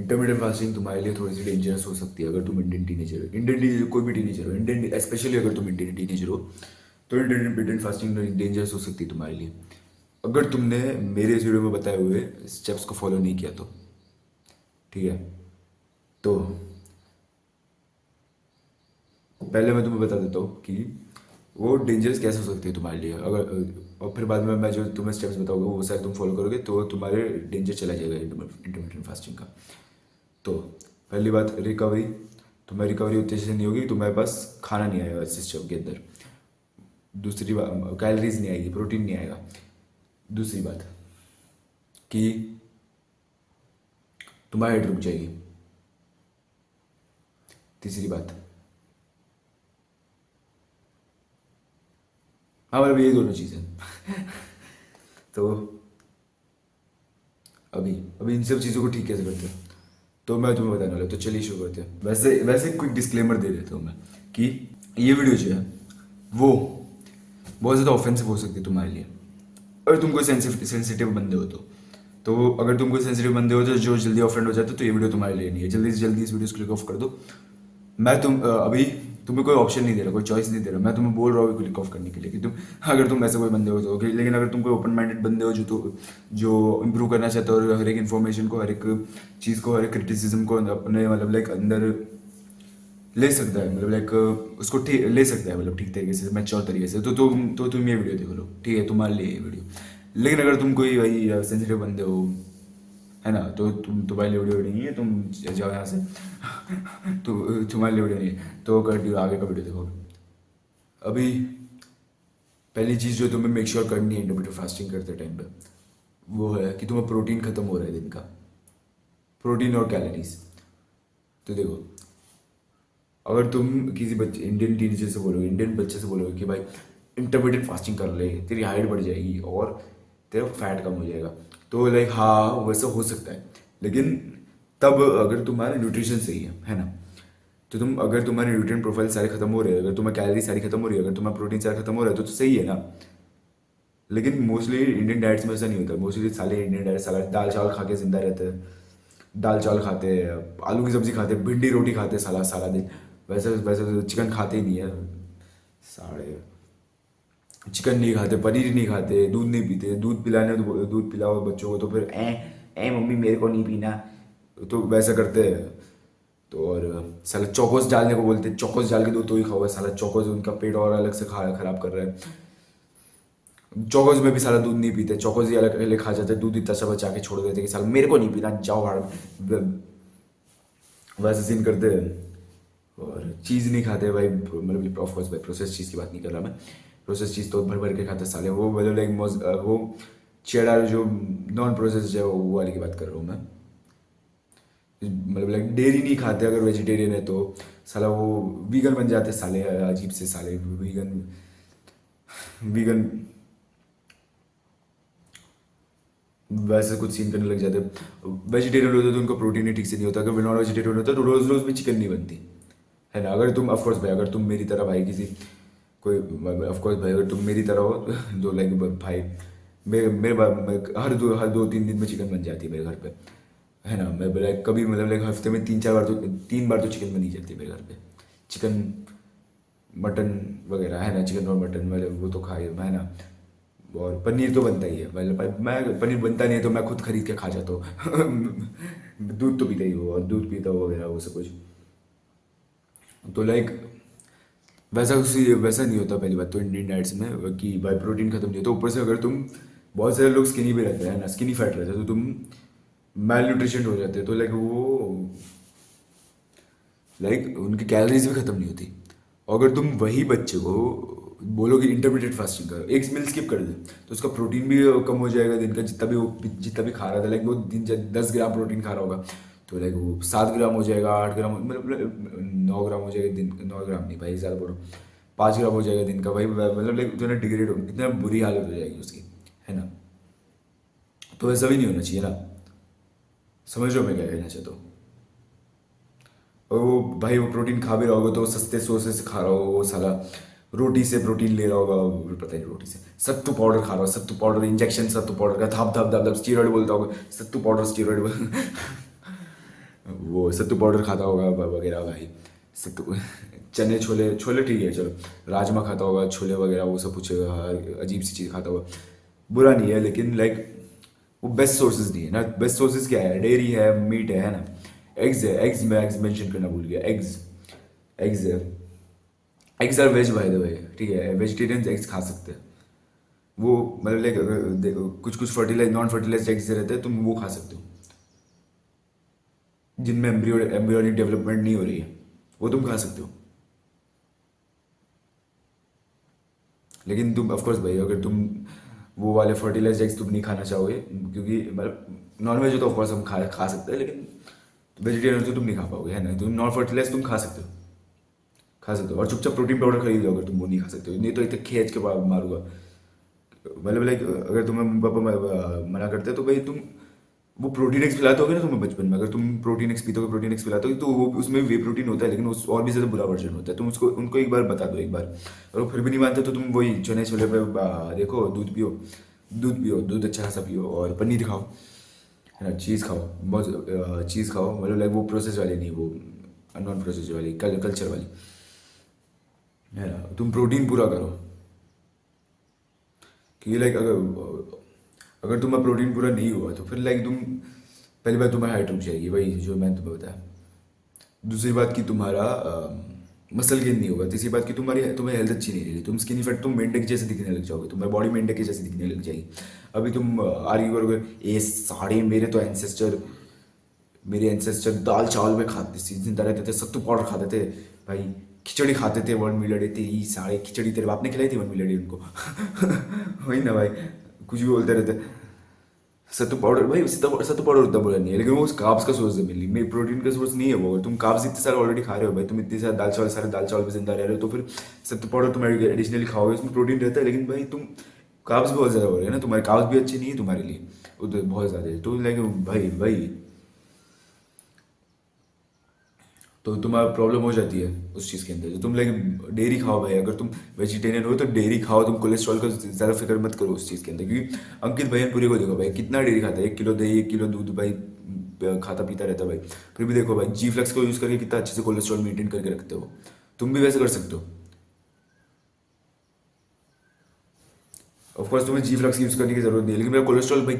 Intermediate fasting तुम्हारे लिए थोड़ी सी डेंजरस हो सकती है अगर तुम इंडियन टीनेजर हो। इंडियन टीनेजर कोई भी टीनेजर हो, इंडियन स्पेशली अगर तुम इंडियन टीनेजर हो तो इंटरमीडिएट फास्टिंग डेंजरस हो सकती है तुम्हारे लिए अगर तुमने मेरे इस वीडियो में बताए हुए स्टेप्स को फॉलो नहीं किया तो। ठीक है, तो पहले मैं तुम्हें बता देता हूँ कि वो डेंजरस कैसे हो सकती है तुम्हारे लिए अगर, और फिर बाद में मैं जो तुम्हें स्टेप्स बताऊंगा वो सारे तुम फॉलो करोगे तो तुम्हारे डेंजर चला जाएगा इंटरमीडिएट फास्टिंग का। तो पहली बात, रिकवरी। तुम्हारी रिकवरी उतने से नहीं होगी, तुम्हारे पास खाना नहीं आएगा सिस्टम के अंदर। दूसरी बात, कैलोरीज नहीं आएगी, प्रोटीन नहीं आएगा। दूसरी बात कि तुम्हारी हाइट रुक जाएगी। तीसरी बात, हाँ मतलब ये दोनों चीज़ें तो अभी अभी इन सब चीज़ों को ठीक कैसे करते हैं तो मैं तुम्हें बताने वाला हूँ। तो चलिए शुरू करते हैं। वैसे वैसे क्विक डिस्क्लेमर दे देता हूँ मैं कि ये वीडियो जो है वो बहुत ज़्यादा ऑफेंसिव हो सकती है तुम्हारे लिए अगर तुम कोई सेंसिटिव बंदे हो तो अगर तुम कोई सेंसिटिव बंदे हो जो जल्दी ऑफेंड हो जाते हो तो ये वीडियो तुम्हारे लिए नहीं है। जल्दी से जल्दी इस वीडियो को क्लिक ऑफ कर दो। मैं अभी तुम्हें कोई ऑप्शन नहीं दे रहा, कोई चॉइस नहीं दे रहा, मैं तुम्हें बोल रहा हूँ क्लिक ऑफ करने के लिए कि तुम अगर तुम ऐसे कोई बंदे हो तो okay। लेकिन अगर तुम कोई ओपन माइंडेड बंदे हो जो इम्प्रूव करना चाहते हो और हर एक इन्फॉर्मेशन को, हर एक चीज़ को, हर एक क्रिटिसिज्म को अपने मतलब लाइक अंदर ले सकता है, मतलब लाइक उसको ठीक ले सकता है, मतलब ठीक तरीके से, मैच्योर तरीके से, तो तुम ये वीडियो देख लो। ठीक है, तुम्हारे लिए ये वीडियो। लेकिन अगर तुम कोई भाई सेंसिटिव बंदे हो, है ना, तो तुम्हारे लिए वीडियो नहीं है, तुम जाओ यहाँ से तो तुम्हारे लिए वीडियो नहीं है तो कर आगे का वीडियो देखो। अभी पहली चीज़ जो तुम्हें मेक श्योर करनी है इंटरमीडिएट फास्टिंग करते टाइम पे वो है कि तुम्हें प्रोटीन खत्म हो रहा है दिन का, प्रोटीन और कैलोरीज। तो देखो, अगर तुम किसी बच्चे इंडियन टीनेजर से बोलोगे, इंडियन बच्चे से बोलोगे कि भाई इंटरमीडिएट फास्टिंग कर ले, तेरी हाइट बढ़ जाएगी और तेरा फैट कम हो जाएगा, तो लाइक हाँ वैसा हो सकता है। लेकिन तब अगर तुम्हारा न्यूट्रिशन सही है ना, तो अगर तुम्हारे न्यूट्रिएंट प्रोफाइल सारे खत्म हो रहे हैं, अगर तुम्हारी कैलोरी सारी खत्म हो रही है, अगर तुम्हारा प्रोटीन सारा खत्म हो रहा है तो सही है ना। लेकिन मोस्टली इंडियन डाइट्स में ऐसा नहीं होता। मोस्टली साले इंडियन डाइट साला दाल चावल खा के जिंदा रहते हैं, दाल चावल खाते हैं, आलू की सब्जी खाते हैं, भिंडी रोटी खाते हैं साला सारा दिन। वैसे वैसे तो चिकन खाते ही नहीं है साढ़े, चिकन नहीं खाते, पनीर नहीं खाते, दूध नहीं पीते। दूध पिलाने तो दूध पिलाओ बच्चों को तो फिर ए मम्मी मेरे को नहीं पीना, तो वैसा करते हैं। तो और साला चौकोस डालने को बोलते हैं, चौकोस डाल के दो तो ही खाओ। साला चौकोस उनका पेट और अलग से खराब कर रहा है। चौकोस में भी साला दूध नहीं पीते, चौकोस ही अलग अलग खा जाते हैं, दूध इतना सा बचा के छोड़ देते कि साला मेरे को नहीं पीना, जाओ भाड़। वैसे सीन करते हैं। और चीज़ नहीं खाते भाई, मतलब ऑफ कोर्स भाई प्रोसेस चीज़ की बात नहीं कर रहा मैं। प्रोसेस चीज़ तो भर भर के खाते साले वो, मतलब लाइक वो चेडार जो नॉन प्रोसेस है वो वाली की बात कर रहा हूँ मैं। मतलब लाइक डेयरी नहीं खाते अगर वेजिटेरियन है तो साला वो वीगन बन जाते साले, अजीब से साले वीगन वीगन वैसे कुछ सीन करने लग जाते। वेजिटेरियन होते तो उनको प्रोटीन ही ठीक से नहीं होता। अगर नॉन वेजिटेरियन होता तो रोज़ रोज़ भी चिकन नहीं बनती, है ना। अगर तुम ऑफकोर्स भाई, अगर तुम मेरी तरह भाई किसी कोई, ऑफकोर्स भाई अगर तुम मेरी तरह हो जो लाइक भाई हर दो तीन दिन में चिकन बन जाती है मेरे घर पे, है ना। मैं लाइक कभी मतलब लाइक हफ्ते में तीन चार बार तो, तीन बार तो चिकन बनी जाती है मेरे घर पे। चिकन मटन वगैरह, है ना, चिकन और मटन मतलब वो तो खाए, है ना। और पनीर तो बनता ही है, मतलब मैं पनीर बनता नहीं है तो मैं खुद खरीद के खा जाता हूँ दूध तो पीता ही हो और दूध पीता हो वगैरह वो सब कुछ। तो लाइक वैसा नहीं होता। पहली बात तो इंडियन डाइट्स में कि भाई प्रोटीन खत्म नहीं होता। ऊपर से अगर तुम, बहुत सारे लोग स्किनी भी रहते हैं ना, स्किनी फैट रहते हैं, तो तुम मैल न्यूट्रिशन हो जाते हैं, तो लाइक वो लाइक उनकी कैलोरीज भी खत्म नहीं होती। और अगर तुम वही बच्चे को बोलोगे इंटरमीडिएट फास्टिंग करो, एक मील स्किप कर दे, तो उसका प्रोटीन भी कम हो जाएगा दिन का। जितना भी खा रहा था, लाइक वो दिन 10 ग्राम प्रोटीन खा रहा होगा तो लाइक वो 7 ग्राम हो जाएगा, 8 ग्राम, मतलब 9 ग्राम हो जाएगा दिन, 9 ग्राम नहीं भाई ज़्यादा बोलो, 5 ग्राम हो जाएगा दिन का भाई। मतलब लाइक इतना डिग्रेड हो, इतना बुरी हालत हो जाएगी उसकी, है ना। तो ऐसा भी नहीं होना चाहिए ना। समझ रहे हो मैं क्या कहना चाहता हूँ। और वो भाई वो प्रोटीन खा भी रहा होगा तो सस्ते सोर्सेस से खा रहा होगा, वो साला रोटी से प्रोटीन ले रहा होगा, पता नहीं रोटी से सत्तू पाउडर खा रहा होगा, सत्तू पाउडर इंजेक्शन, सत्तू पाउडर का धाप धाप धाप धाप स्टीरॉइड बोलता होगा, सत्तू पाउडर स्टीरॉइड वो सत्तू पाउडर खाता होगा वगैरह भाई, सत्तू चने छोले, छोले ठीक है चलो, राजमा खाता होगा, छोले वगैरह वो सब कुछ अजीब सी चीज़ खाता होगा, बुरा नहीं है, लेकिन लाइक वो बेस्ट सोर्सेज नहीं है ना। बेस्ट सोर्सेज क्या है? डेयरी है, मीट है ना, एग्स है। एग्स, मैं एग्स मेंशन करना भूल गया, एग्स, एग्स है। Eggs are veg by the way, ठीक है, वेजिटेरियंस एग्स खा सकते हैं। वो मतलब लाइक देखो कुछ कुछ फर्टिलाइज नॉन फर्टिलाइज एग्स रहते हैं, तुम वो खा सकते हो, जिनमें एम्ब्रियोनिक डेवलपमेंट नहीं हो रही है, वो तुम खा सकते हो। लेकिन तुम ऑफ कोर्स भाई, अगर तुम वो वाले फर्टिलाइज्ड एग्स तुम नहीं खाना चाहोगे, क्योंकि मतलब नॉन वेज हो तो ऑफ कोर्स हम खा खा सकते हैं, लेकिन वेजिटेरियन तो तुम नहीं खा पाओगे, है ना। तुम नॉन फर्टिलाइज तुम खा सकते हो, खा सकते हो, और चुपचाप प्रोटीन पाउडर खरीद लो अगर तुम वो नहीं खा सकते हो, नहीं तो इतने खींच के बाद मारूंगा। मतलब लाइक अगर तुम्हें मम्मी पापा मना करते हैं तो भाई तुम वो प्रोटीन एक्स खिलाते होगे ना तुम्हें बचपन में, अगर तुम प्रोटीन एक्स पीते हो, प्रोटीन एक्स खिलाते हो तो वो उसमें वे प्रोटीन होता है, लेकिन उस और भी ज़्यादा बुरा वर्जन होता है। तुम उसको उनको एक बार बता दो, एक बार, और वो फिर भी नहीं मानते तो तुम वही चने छोले पे देखो, दूध पियो, दूध पियो, दूध अच्छा खासा पियो, और पनीर खाओ, है ना, चीज़ खाओ, बहुत चीज़ खाओ, मतलब लाइक वो प्रोसेस वाली नहीं, वो नॉन प्रोसेस वाली, कल्चर वाली, है ना। तुम प्रोटीन पूरा करो, क्योंकि लाइक अगर अगर तुम्हारा प्रोटीन पूरा नहीं हुआ तो फिर लाइक तुम, पहली बात तुम्हारी हाइट रुक जाएगी, वही जो मैंने तुम्हें बताया। दूसरी बात की तुम्हारा मसल गेन नहीं होगा। तीसरी बात की तुम्हें हेल्थ अच्छी नहीं रहेगी, तुम स्किनी फैट, तुम मेंढक जैसे दिखने लग जाओगे, तुम्हारी बॉडी मेंढक के जैसे दिखने लग जाएगी। अभी तुम आर्ग्यू करोगे, ये साढ़े मेरे एंसेस्टर दाल चावल में खाते जिंदा रहते थे, सत्तू पाउडर खाते थे भाई, खिचड़ी खाते थे, वन मिलड़े थे, ये साढ़े खिचड़ी तेरे बाप ने खिलाई थी वन मिलड़ी उनको। वही ना भाई, कुछ भी बोलते रहते। सत्तू पाउडर भाई, सत्तू पाउडर उतना बुरा नहीं है, लेकिन वो कार्ब्स का सोर्स है मेनली, मेरे प्रोटीन का सोर्स नहीं है वो। तुम कार्ब्स इतने सारे ऑलरेडी खा रहे हो भाई, तुम इतने सारे दाल चावल पे जिंदा रह रहे हो, तो फिर सत्तू पाउडर तुम एडिशनली खाओगे, उसमें प्रोटीन रहता है, लेकिन भाई तुम कार्ब्स बहुत ज़्यादा हो रहे हैं ना, तुम्हारे कार्ब्स भी अच्छे नहीं है तुम्हारे लिए, वो तो बहुत ज़्यादा है, तो लाइक भाई भाई, तो तुम्हारा प्रॉब्लम हो जाती है उस चीज़ के अंदर। तो तुम लाइक डेयरी खाओ भाई, अगर तुम वेजिटेरियन हो तो डेयरी खाओ, तुम कोलेस्ट्रॉल का ज़्यादा फिक्र मत करो उस चीज़ के अंदर, क्योंकि अंकित भैया को देखो भाई, कितना डेयरी खाता है, 1 किलो दही, 1 किलो दूध भाई खाता पीता रहता है भाई, फिर भी देखो भाई जी फ्लेक्स को यूज़ करके कितना अच्छे से कोलेस्ट्रॉल मेंटेन करके रखते हो। तुम भी वैसे कर सकते हो। ऑफकोर्स तुम्हें जी फ्लेक्स यूज़ करने की जरूरत नहीं है, लेकिन मेरा कोलेस्ट्रॉल भाई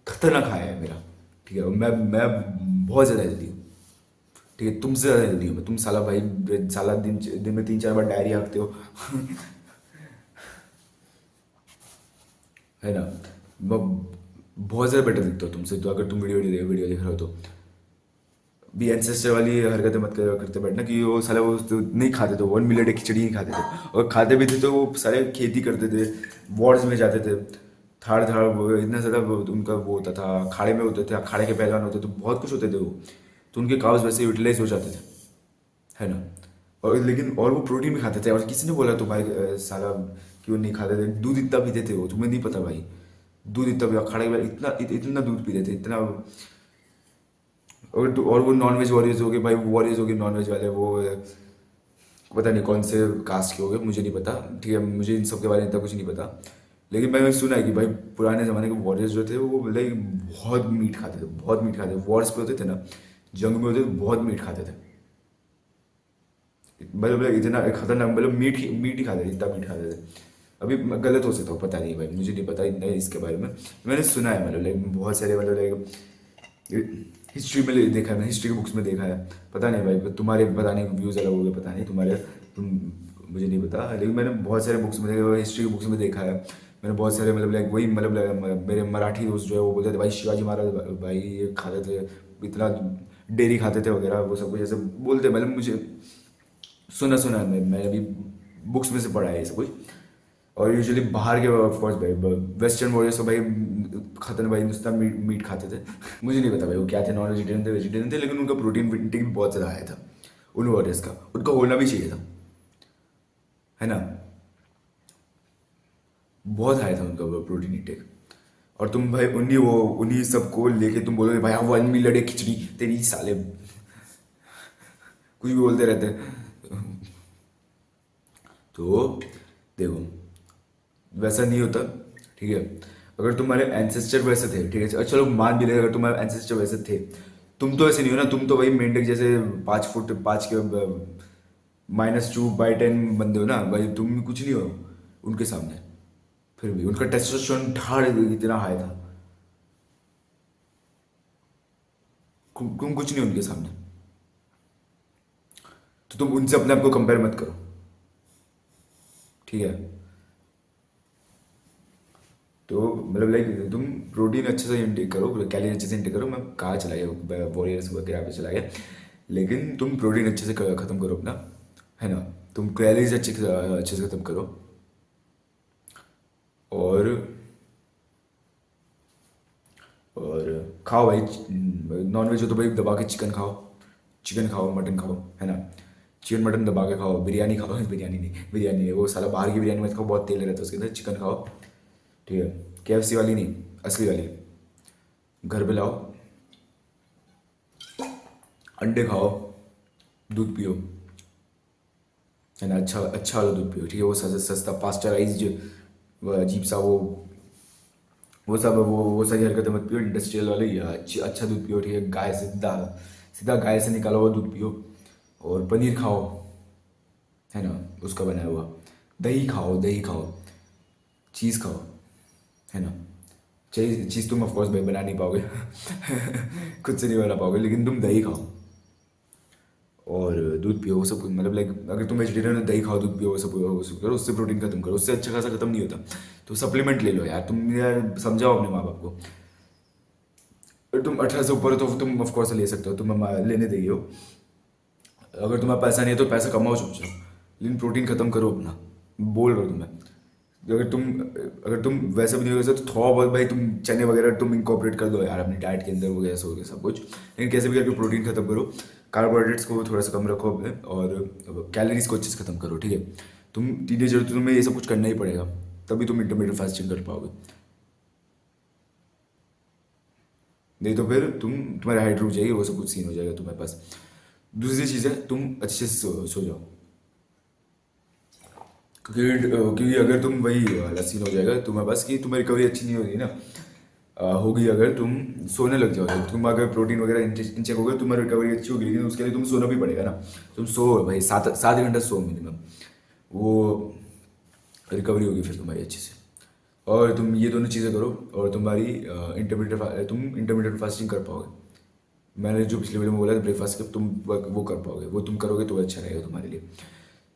खतरनाक हाई है मेरा, ठीक है, मैं बहुत ज़्यादा हेल्दी हूँ, ठीक है, तुमसे ज़्यादा हेल्दी हूँ मैं। तुम साला भाई, साला दिन में 3-4 बार डायरी हाँकते हो, है ना। बहुत ज़्यादा बेटर दिखते हो तुमसे, तो अगर तुम वीडियो देख रहे हो तो भी एंसेस्टर वाली हरकतें मत करते बैठना, कि वो साले वो तो नहीं खाते थे, 1 मिनट एक खिचड़ी नहीं खाते थे, और खाते भी थे तो वो सारे खेती करते थे, वॉर्स में जाते थे, थाड़ थाड़ वो इतना ज़्यादा उनका वो होता था, अखाड़े में होते थे, अखाड़े के पहलवान होते थे, बहुत कुछ होते थे वो, तो उनके काव्स वैसे यूटिलाइज हो जाते थे, है ना। और लेकिन और वो प्रोटीन भी खाते थे, और किसी ने बोला तुम्हारे साला कि वो नहीं खाते थे, दूध इतना पीते थे वो, तुम्हें नहीं पता भाई, दूध इतना अखाड़े में इतना दूध पीते थे, इतना। और वो नॉन वेज वॉरियर्स हो गए भाई, वॉरियर्स हो गए नॉन वेज वाले, वो पता नहीं कौन से कास्ट के हो गए, मुझे नहीं पता, ठीक है, मुझे इन सब के बारे में इतना कुछ नहीं पता, लेकिन मैंने सुना है कि भाई पुराने ज़माने के वॉरियर्स जो थे वो लाइक बहुत मीट खाते थे, बहुत मीट खाते थे, वॉर्स पे होते थे ना, जंग में होते थे, बहुत मीट खाते थे, मतलब इतना खतरनाक, मतलब मीट ही खाते थे, इतना मीट खाते थे। अभी मैं गलत हो सकता हूँ, पता नहीं भाई, मुझे नहीं पता इतना इसके बारे में, मैंने सुना है, मतलब लाइक बहुत सारे, मतलब लाइक हिस्ट्री में देखा है, मैंने हिस्ट्री के बुक्स में देखा है, पता नहीं भाई तुम्हारे, पता नहीं व्यूज़ अलग हो गए, पता नहीं तुम्हारे, तुम, मुझे नहीं पता, लेकिन मैंने बहुत सारे बुक्स में देखा, हिस्ट्री के बुक्स में देखा है मैंने बहुत सारे, मतलब लाइक वही, मतलब मेरे मराठी दोस्त जो है वो बोलते थे भाई शिवाजी महाराज भाई ये खाते थे, इतना डेयरी खाते थे वगैरह, वो सब कुछ ऐसे बोलते, मतलब मुझे सुना सुना है, मैंने भी बुक्स में से पढ़ा है ये सब कुछ। और यूजुअली बाहर के ऑफकोर्स भाई वेस्टर्न वॉरियर्स तो भाई खतरनाक भाई, नुस्ता मीट खाते थे। मुझे नहीं पता भाई वो क्या थे, नॉन वेजिटेरियन थे, लेकिन उनका प्रोटीन इंटेक भी बहुत ज़्यादा आया था उन वॉरियर्स का, उनका होना भी चाहिए था, है ना, बहुत आया था उनका प्रोटीन इंटेक। और तुम भाई उन्हीं सबको लेके तुम बोलोगे भाई हाँ 1 मिनट एक खिचड़ी, तेरी साले कुछ भी बोलते रहते हैं। तो देखो वैसा नहीं होता, ठीक है, अगर तुम्हारे एंसेस्टर वैसे थे, ठीक है, चलो मान भी ले अगर तुम्हारे एंसेस्टर वैसे थे, तुम तो ऐसे नहीं हो ना, तुम तो वही मेंढक जैसे 5 फुट 5 के -2/10 बंदे हो ना भाई, तुम कुछ नहीं हो उनके सामने। फिर भी उनका टेस्टोस्टेरोन ढाड़ इतना हाई था, तुम कुछ नहीं हो उनके सामने। तो तुम उनसे अपने आप को कंपेयर मत करो, ठीक है। तो मतलब लाइक तुम प्रोटीन अच्छे से इंटेक करो, कैलोरी अच्छे से इंटेक करो। मैं कहाँ चला गया, वॉरियर्स वगैरह पे चला गया। लेकिन तुम प्रोटीन अच्छे से ख़त्म करो अपना, है ना। तुम कैलोरीज अच्छे से ख़त्म करो। और खाओ भाई, नॉन वेज हो तो भाई दबा के चिकन खाओ, चिकन खाओ, मटन खाओ, है ना। चिकन मटन दबा के खाओ, बिरयानी खाओ, बिरयानी नहीं, बिरयानी नहीं वो साला बाहर की बिरयानी मत खाओ, बहुत तेल रहता है उसके अंदर। चिकन खाओ, ठीक है। KFC वाली नहीं, असली वाली। घर पे लाओ, अंडे खाओ, दूध पियो, है ना। अच्छा अच्छा वाला दूध पियो, ठीक है। वो सस्ता पास्चराइज, वो अजीब सा वो सब वो सारी हरकतें मत पियो, इंडस्ट्रियल वाले। या अच्छा दूध पियो, ठीक है। गाय से सीधा सीधा गाय से निकाला हुआ दूध पियो। और पनीर खाओ, है ना, उसका बनाया हुआ। दही खाओ, दही खाओ, चीज़ खाओ, है ना। चीज़ चीज़ तुम ऑफकोर्स भाई बना नहीं पाओगे खुद से नहीं बना पाओगे, लेकिन तुम दही खाओ और दूध पियो, वो सब मतलब लाइक अगर तुम वेजिटेरियन हो, दही खाओ, दूध पियो, वो सब करो, उससे प्रोटीन खत्म करो। उससे अच्छा खासा खत्म नहीं होता, तो सप्लीमेंट ले लो यार। तुम यार समझाओ अपने माँ बाप को। अगर तुम 18 से ऊपर हो तो तुम ऑफकोर्स ले सकते हो, तुम लेने देगी हो। अगर तुम्हारा पैसा नहीं है तो पैसा कमाओ चुपचाप, लेकिन प्रोटीन खत्म करो अपना, बोल रहा हूँ तुम्हें। अगर तुम वैसे भी नहीं हो सकते तो थोड़ा बहुत भाई तुम चने वगैरह तुम इंकॉर्पोरेट कर दो यार अपनी डाइट के अंदर, वगैरह हो गया सब कुछ। लेकिन कैसे भी करके प्रोटीन खत्म करो, कार्बोहाइड्रेट्स को थोड़ा सा कम रखो अपने, और कैलोरीज को अच्छे से खत्म करो, ठीक है। तुम टीनेजर हो तो तुम्हें ये सब कुछ करना ही पड़ेगा, तभी तुम इंटरमीडिएट फास्टिंग कर पाओगे। नहीं तो फिर तुम्हारी हाइट रुक जाएगी, वो सब कुछ सीन हो जाएगा तुम्हारे पास। दूसरी चीज़ है, तुम अच्छे से सो जाओ। क्योंकि अगर तुम वही वाला सीन हो जाएगा तुम्हारे पास कि तुम्हारी रिकवरी अच्छी नहीं होगी ना, होगी अगर तुम सोने लग जाओगे। तुम अगर प्रोटीन वगैरह इनचेक होगा, तुम्हारी रिकवरी अच्छी होगी, लेकिन उसके लिए तुम सोना भी पड़ेगा ना। तुम सो भाई, 7 7 घंटा सो मिनिमम, वो रिकवरी होगी फिर तुम्हारी अच्छे से। और तुम ये दोनों चीज़ें करो और तुम्हारी इंटरमीडिएट फास्टिंग कर पाओगे। मैंने जो पिछले वीडियो में बोला था ब्रेकफास्ट का, तुम वो कर पाओगे, वो तुम करोगे तो अच्छा रहेगा तुम्हारे लिए।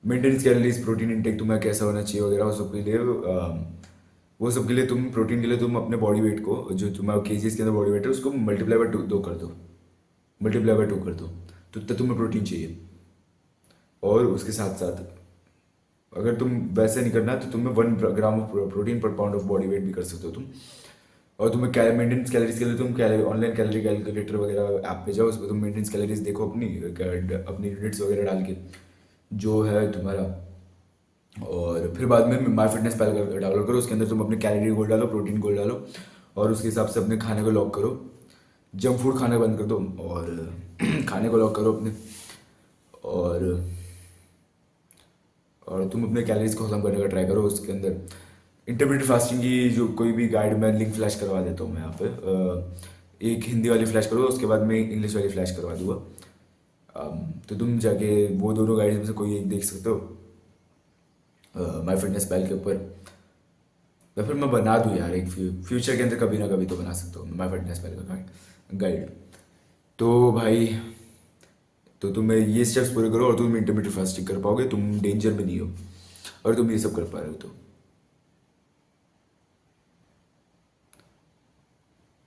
मेंटेनेंस कैलोरीज, प्रोटीन इंटेक तुम्हारा कैसा होना चाहिए वगैरह, वो सब के लिए तुम प्रोटीन के लिए तुम अपने बॉडी वेट को, जो तुम्हारा केजीज के अंदर बॉडी वेट है, उसको मल्टीप्लाई बाय 2 कर दो, मल्टीप्लाई बाय 2 कर दो। तो तुम्हें प्रोटीन चाहिए। और उसके साथ साथ अगर तुम वैसे नहीं करना तो तुम्हें 1 ग्राम ऑफ प्रोटीन पर पाउंड ऑफ बॉडी वेट भी कर सकते हो तुम। और तुम्हें मेंटेनेंस कैलोरीज के लिए तुम ऑनलाइन कैलोरी कैलकुलेटर वगैरह ऐप पे जाओ, उसमें तुम मेंटेनेंस कैलोरीज देखो अपनी यूनिट्स वगैरह डाल के जो है तुम्हारा। और फिर बाद में माई फिटनेस पैल डाउनलोड करो, उसके अंदर तुम अपने कैलोरी गोल डालो, प्रोटीन गोल डालो, और उसके हिसाब से अपने खाने को लॉक करो। जंक फूड खाना बंद कर दो और खाने को लॉक करो अपने। और तुम अपने कैलोरीज को खत्म करने का ट्राई करो। उसके अंदर इंटरमीडिएट फास्टिंग की जो कोई भी गाइड मैं लिंक फ्लैश करवा देता हूँ मैं यहाँ पे। एक हिंदी वाली फ्लैश करो, उसके बाद मैं इंग्लिश वाली फ्लैश करवा दूंगा। तो तुम जाके वो दोनों गाइड्स में से कोई एक देख सकते हो माई फिटनेस पैल के ऊपर। या फिर मैं बना दूँ यार एक फ्यूचर के अंदर कभी ना कभी तो बना सकता हूँ माई फिटनेस पैल का गाइड। तो भाई, तो तुम ये स्टेप्स पूरे करो और तुम इंटरमीडिएट फास्टिंग कर पाओगे, तुम डेंजर में नहीं हो और तुम ये सब कर पा रहे हो। तो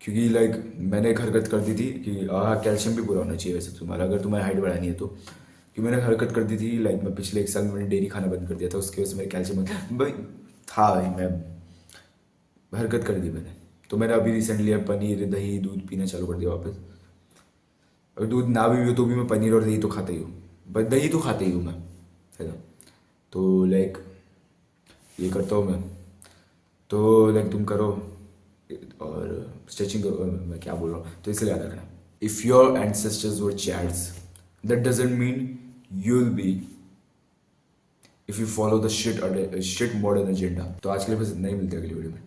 क्योंकि लाइक मैंने एक हरकत कर दी थी कि कैल्शियम भी पूरा होना चाहिए वैसे तुम्हारा, अगर तुम्हारी हाइट बढ़ानी है तो। कि मैंने हरकत कर दी थी लाइक, मैं पिछले 1 साल में मैंने डेयरी खाना बंद कर दिया था, उसकी वजह से मेरे कैल्शियम भाई था भाई, मैं हरकत कर दी मैंने। तो मैंने अभी रिसेंटली अब पनीर दही दूध पीना चालू कर दिया वापस। और दूध ना भी हो तो भी मैं पनीर और दही तो खाता ही हूँ, बस दही तो खाता ही हूँ मैं, है ना। तो लाइक ये करता हूँ मैं। तो लाइक तुम करो और स्ट्रेचिंग करो, मैं क्या बोल रहा हूँ, तो इसलिए याद रखना, if your ancestors were chats that doesn't mean you will be, if you follow the shit modern agenda. तो आज के लिए बस इतना ही, मिलते हैं अगली वीडियो में।